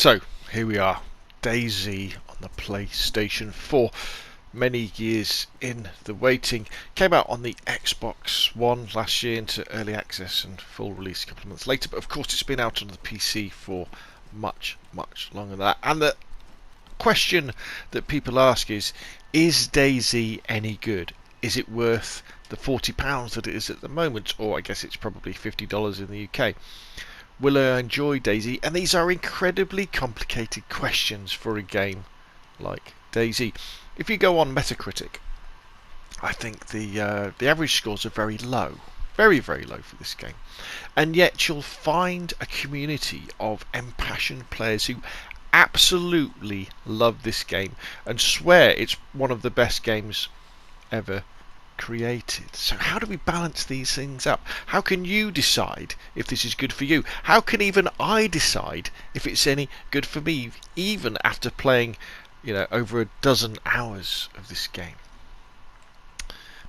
So here we are, DayZ on the PlayStation 4. Many years in the waiting. Came out on the Xbox One last year into early access and full release a couple of months later. But of course it's been out on the PC for much longer than that. And the question that people ask is DayZ any good? Is it worth the £40 that it is at the moment? Or I guess it's probably $50 in the UK. Will I enjoy DayZ? And these are incredibly complicated questions for a game like DayZ. If you go on Metacritic, I think the average scores are very low, very low for this game, and yet you'll find a community of impassioned players who absolutely love this game and swear it's one of the best games ever created. So how do we balance these things up? How can you decide if this is good for you? How can even I decide if it's any good for me, even after playing, over a dozen hours of this game?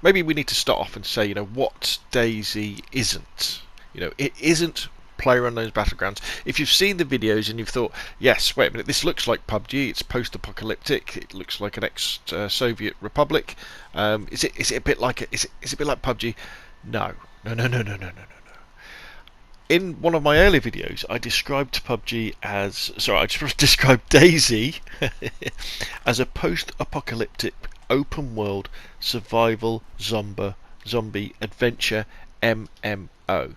Maybe we need to start off and say, what DayZ isn't. It isn't PlayerUnknown's Battlegrounds. If you've seen the videos and you've thought, yes, wait a minute, this looks like PUBG, it's post-apocalyptic, it looks like an ex-Soviet republic. Is it a bit like PUBG? No. In one of my earlier videos, I described PUBG as I described DayZ as a post-apocalyptic open-world survival zombie adventure MMO.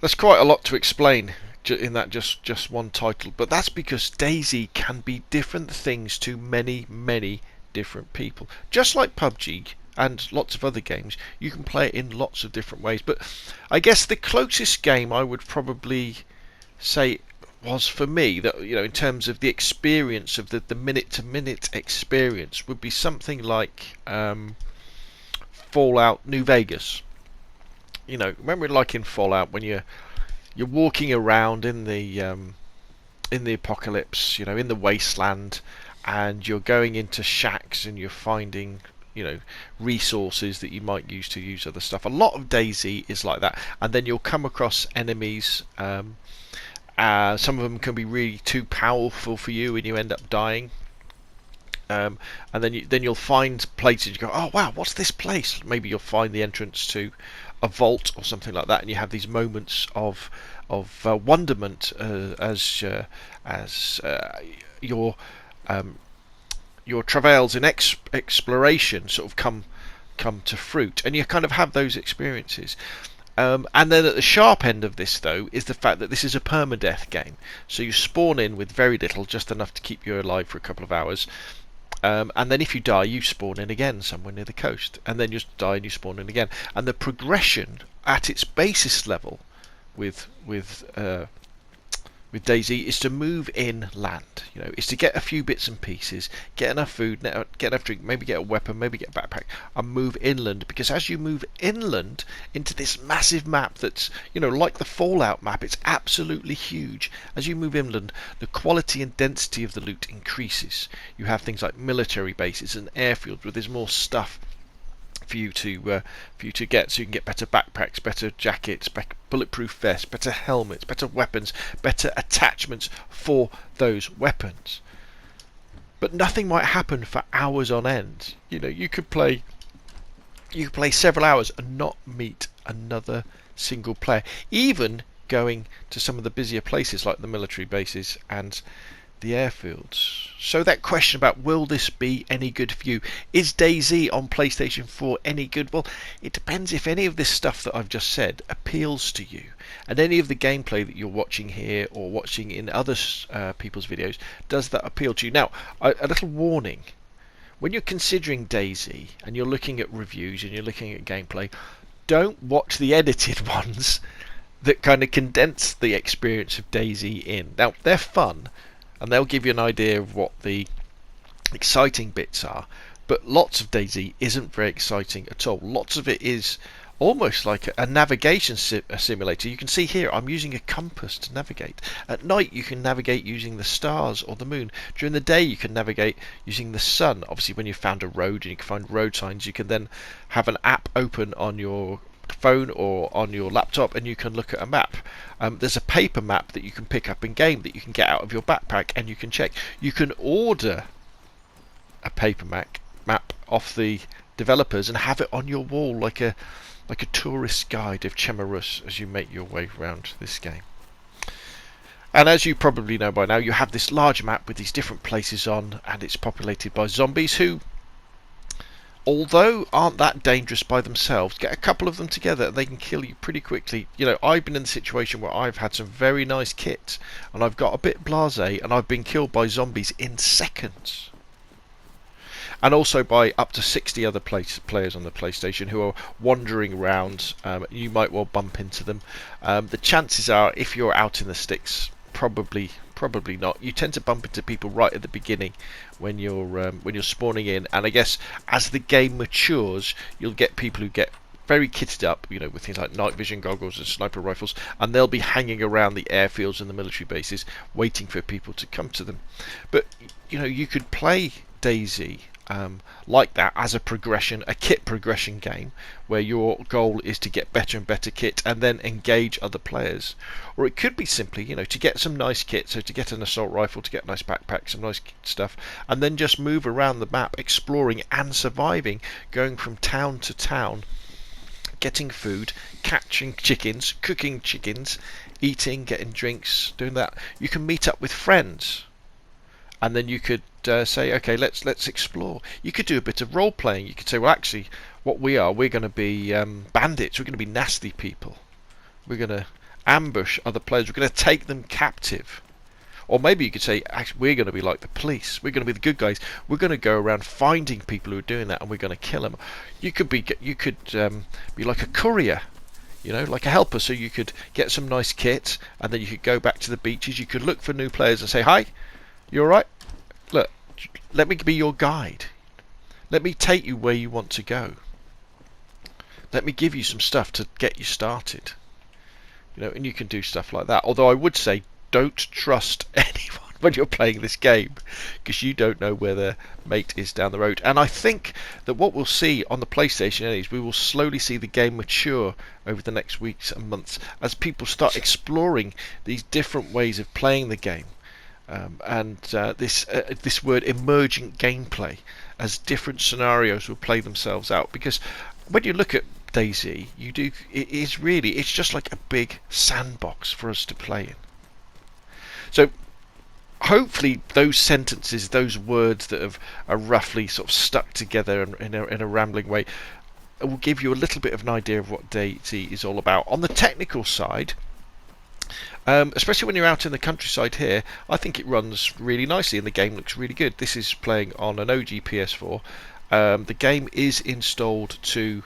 There's quite a lot to explain in that just one title, but that's because DayZ can be different things to many different people. Just like PUBG and lots of other games, you can play it in lots of different ways. But I guess the closest game I would probably say was, for me, that in terms of the experience of the minute-to-minute experience, would be something like Fallout New Vegas. Remember, like in Fallout, when you're walking around in the apocalypse, in the wasteland, and you're going into shacks and you're finding resources that you might use to use other stuff. A lot of DayZ is like that, and then you'll come across enemies. Some of them can be really too powerful for you, and you end up dying. And then you'll find places. You go, oh wow, what's this place? Maybe you'll find the entrance to a vault or something like that, and you have these moments of wonderment as your travails in exploration sort of come to fruit, and you kind of have those experiences. And then at the sharp end of this, though, is the fact that this is a permadeath game. So you spawn in with very little, just enough to keep you alive for a couple of hours. And then if you die, you spawn in again somewhere near the coast. And then you die and you spawn in again. And the progression at its basis level with DayZ is to move inland. Is to get a few bits and pieces, get enough food, get enough drink, maybe get a weapon, maybe get a backpack, and move inland. Because as you move inland into this massive map that's, like the Fallout map, it's absolutely huge. As you move inland, the quality and density of the loot increases. You have things like military bases and airfields where there's more stuff for you to get, so you can get better backpacks, better jackets, bulletproof vests, better helmets, better weapons, better attachments for those weapons. But nothing might happen for hours on end. You could play several hours and not meet another single player, even going to some of the busier places like the military bases and the airfields. So that question about will this be any good for you? Is DayZ on PlayStation 4 any good? Well, it depends if any of this stuff that I've just said appeals to you, and any of the gameplay that you're watching here or watching in other people's videos, does that appeal to you? Now, a little warning: when you're considering DayZ and you're looking at reviews and you're looking at gameplay, don't watch the edited ones that kind of condense the experience of DayZ in. Now, they're fun, and they'll give you an idea of what the exciting bits are, but lots of DayZ isn't very exciting at all. Lots of it is almost like a navigation simulator. You can see here I'm using a compass to navigate. At night you can navigate using the stars or the moon. During the day you can navigate using the sun. Obviously when you've found a road and you can find road signs, you can then have an app open on your phone or on your laptop, and you can look at a map. There's a paper map that you can pick up in game that you can get out of your backpack and you can check. You can order a paper map off the developers and have it on your wall like a tourist guide of Chemarus as you make your way around this game. And as you probably know by now, you have this large map with these different places on, and it's populated by zombies who, although aren't that dangerous by themselves, get a couple of them together and they can kill you pretty quickly. You know, I've been in the situation where I've had some very nice kit and I've got a bit blasé and I've been killed by zombies in seconds. And also by up to 60 other players on the PlayStation who are wandering around. You might well bump into them. The chances are, if you're out in the sticks, probably not. You tend to bump into people right at the beginning when you're spawning in, and I guess as the game matures, you'll get people who get very kitted up, you know, with things like night vision goggles and sniper rifles, and they'll be hanging around the airfields and the military bases waiting for people to come to them. But you know, you could play DayZ like that as a progression, a kit progression game, where your goal is to get better and better kit and then engage other players. Or it could be simply, you know, to get some nice kit, so to get an assault rifle, to get a nice backpack, some nice stuff, and then just move around the map, exploring and surviving, going from town to town, getting food, catching chickens, cooking chickens, eating, getting drinks, doing that. You can meet up with friends, and then you could say, okay, let's explore. You could do a bit of role playing. You could say, well, actually, what we're going to be bandits. We're going to be nasty people. We're going to ambush other players. We're going to take them captive. Or maybe you could say, actually, we're going to be like the police. We're going to be the good guys. We're going to go around finding people who are doing that, and we're going to kill them. You could be like a courier, you know, like a helper. So you could get some nice kit, and then you could go back to the beaches. You could look for new players and say, hi, you all right? Look, let me be your guide. Let me take you where you want to go. Let me give you some stuff to get you started. You know, and you can do stuff like that. Although I would say, don't trust anyone when you're playing this game, because you don't know where their mate is down the road. And I think that what we'll see on the PlayStation is we will slowly see the game mature over the next weeks and months as people start exploring these different ways of playing the game. This word emergent gameplay, as different scenarios will play themselves out. Because when you look at DayZ, it's just like a big sandbox for us to play in. So hopefully those sentences, those words that are roughly sort of stuck together in a rambling way, will give you a little bit of an idea of what DayZ is all about. On the technical side, especially when you're out in the countryside here, I think it runs really nicely and the game looks really good. This is playing on an OG PS4. The game is installed to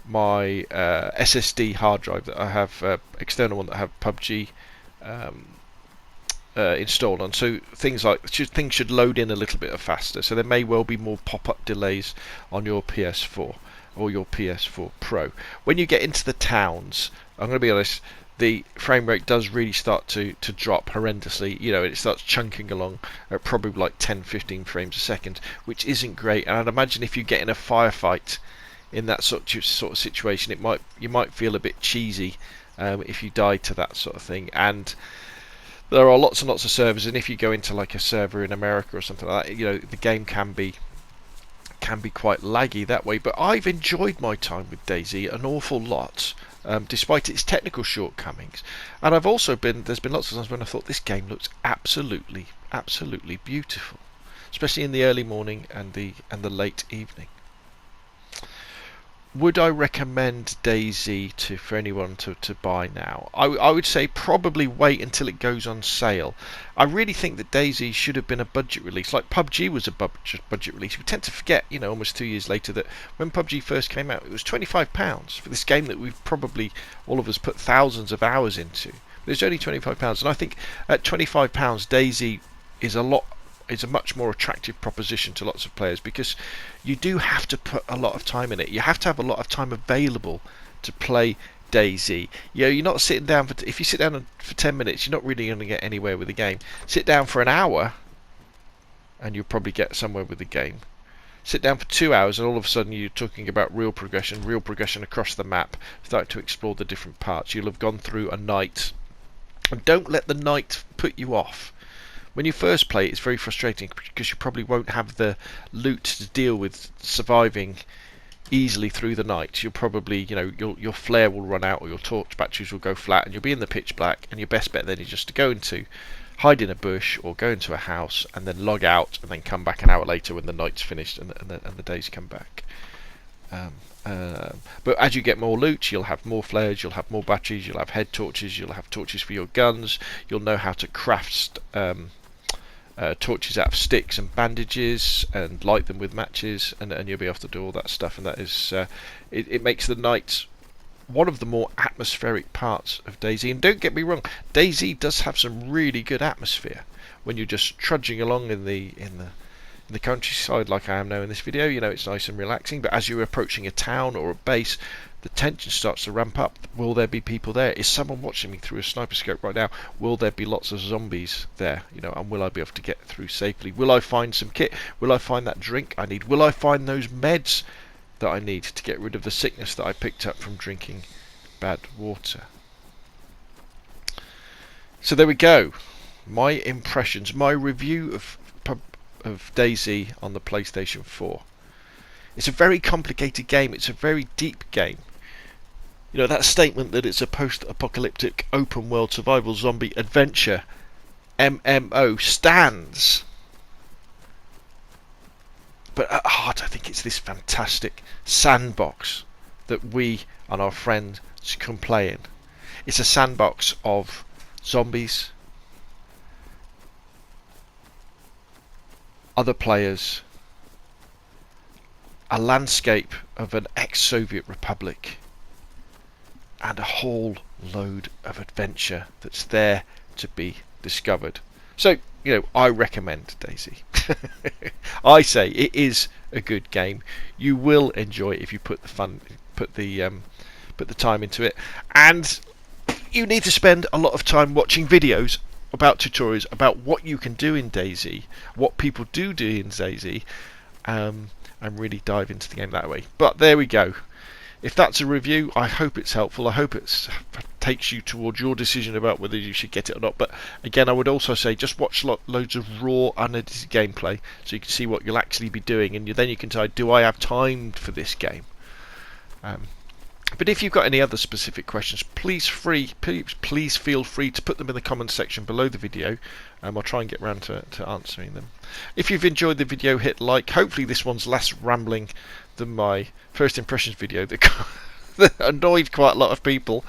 my SSD hard drive that I have, external one that I have PUBG installed on. So things should load in a little bit faster. So there may well be more pop-up delays on your PS4 or your PS4 Pro. When you get into the towns, I'm going to be honest, the frame rate does really start to drop horrendously. You know, it starts chunking along at probably like 10-15 frames a second, which isn't great. And I'd imagine if you get in a firefight in that sort of situation, you might feel a bit cheesy if you die to that sort of thing. And there are lots and lots of servers, and if you go into like a server in America or something like that, you know, the game can be quite laggy that way. But I've enjoyed my time with DayZ an awful lot, despite its technical shortcomings. And there's been lots of times when I thought this game looks absolutely beautiful, especially in the early morning and the late evening. Would I recommend DayZ for anyone to buy now? I would say probably wait until it goes on sale. I really think that DayZ should have been a budget release, like PUBG was a budget release. We tend to forget, you know, almost 2 years later, that when PUBG first came out, it was £25 for this game that we've probably all of us put thousands of hours into. But it's only £25, and I think at £25, DayZ is a much more attractive proposition to lots of players, because you do have to put a lot of time in it. You have to have a lot of time available to play DayZ. You know, you're not sitting down if you sit down for 10 minutes, you're not really going to get anywhere with the game. Sit down for an hour and you'll probably get somewhere with the game. sit down for 2 hours, and all of a sudden you're talking about real progression across the map, start to explore the different parts. You'll have gone through a night, and don't let the night put you off. When you first play, it's very frustrating because you probably won't have the loot to deal with surviving easily through the night. You'll probably, your flare will run out, or your torch batteries will go flat, and you'll be in the pitch black, and your best bet then is just to hide in a bush or go into a house and then log out and then come back an hour later when the night's finished and the days come back. But as you get more loot, you'll have more flares, you'll have more batteries, you'll have head torches, you'll have torches for your guns, you'll know how to craft torches out of sticks and bandages and light them with matches, and you'll be able to do all that stuff, and that is it makes the night one of the more atmospheric parts of DayZ. And don't get me wrong, DayZ does have some really good atmosphere when you're just trudging along in the countryside like I am now in this video. It's nice and relaxing, but as you're approaching a town or a base, the tension starts to ramp up. Will there be people there? Is someone watching me through a sniper scope right now? Will there be lots of zombies there? And will I be able to get through safely? Will I find some kit? Will I find that drink I need? Will I find those meds that I need to get rid of the sickness that I picked up from drinking bad water? So there we go. My impressions, my review of DayZ on the PlayStation 4. It's a very complicated game. It's a very deep game. That statement that it's a post-apocalyptic open-world survival zombie adventure MMO stands. But at heart, I think it's this fantastic sandbox that we and our friends can play in. It's a sandbox of zombies, other players, a landscape of an ex-Soviet republic, and a whole load of adventure that's there to be discovered. So, I recommend DayZ. I say it is a good game. You will enjoy it if you put the time into it, and you need to spend a lot of time watching videos about tutorials about what you can do in DayZ, what people do in DayZ, and really dive into the game that way. But there we go. If that's a review, I hope it's helpful. I hope it takes you towards your decision about whether you should get it or not. But again, I would also say just watch loads of raw, unedited gameplay so you can see what you'll actually be doing, and then you can decide, do I have time for this game? But if you've got any other specific questions, please feel free to put them in the comments section below the video. I'll try and get round to answering them. If you've enjoyed the video, hit like. Hopefully this one's less rambling than my first impressions video that annoyed quite a lot of people.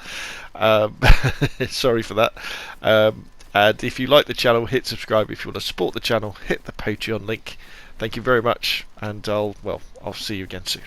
Sorry for that. And if you like the channel, hit subscribe. If you want to support the channel, hit the Patreon link. Thank you very much, and I'll see you again soon.